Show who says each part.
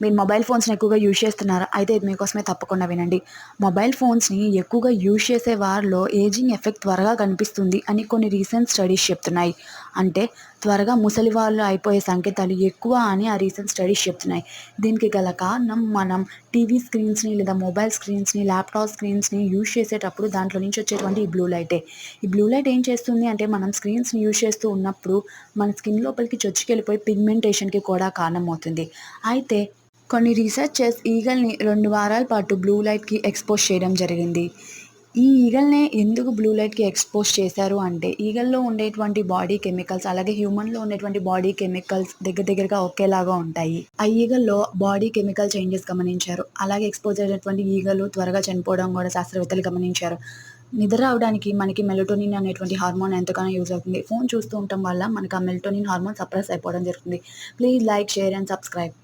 Speaker 1: మీరు మొబైల్ ఫోన్స్‌ని ఎక్కువగా యూజ్ చేస్తున్నారా? అయితే ఇది మీకోసమే తప్పకుండా వినండి. మొబైల్ ఫోన్స్‌ని ఎక్కువగా యూజ్ చేసే వారిలో ఏజింగ్ ఎఫెక్ట్ త్వరగా కనిపిస్తుంది అని కొన్ని రీసెంట్ స్టడీస్ చెప్తున్నాయి. అంటే త్వరగా ముసలి వాళ్ళు అయిపోయే సంకేతాలు ఎక్కువ అని ఆ రీసెంట్ స్టడీస్ చెప్తున్నాయి. దీనికి గల కారణం మనం టీవీ స్క్రీన్స్‌ని లేదా మొబైల్ స్క్రీన్స్‌ని, ల్యాప్‌టాప్ స్క్రీన్స్‌ని యూజ్ చేసేటప్పుడు దాంట్లో నుంచి వచ్చేటువంటి ఈ బ్లూ లైటే. ఈ బ్లూ లైట్ ఏం చేస్తుంది అంటే మనం స్క్రీన్స్‌ని యూజ్ చేస్తూ ఉన్నప్పుడు మన స్కిన్ లోపలికి చొచ్చుకెళ్ళిపోయి పిగ్మెంటేషన్‌కి కూడా కారణమవుతుంది. అయితే కొన్ని రీసెర్చర్స్ ఈగల్‌ని 2 వారాల పాటు బ్లూ లైట్‌కి ఎక్స్‌పోజ్ చేయడం జరిగింది. ఈ ఈగల్‌నే ఎందుకు బ్లూ లైట్‌కి ఎక్స్‌పోజ్ చేశారు అంటే, ఈగల్లో ఉండేటువంటి బాడీ కెమికల్స్, అలాగే హ్యూమన్‌లో ఉండేటువంటి బాడీ కెమికల్స్ దగ్గర దగ్గరగా ఒకేలాగా ఉంటాయి. ఆ ఈగల్లో బాడీ కెమికల్ చేంజెస్ గమనించారు. అలాగే ఎక్స్‌పోజ్ అయినటువంటి ఈగలు త్వరగా చనిపోవడం కూడా శాస్త్రవేత్తలు గమనించారు. నిద్ర రావడానికి మనకి మెలటోనిన్ అనేటువంటి హార్మోన్ ఎంతగానో యూజ్ అవుతుంది. ఫోను చూస్తూ ఉండటం వల్ల మనకు ఆ మెలటోనిన్ హార్మోన్ సప్రెస్ అయిపోవడం జరుగుతుంది. Please like, share and subscribe.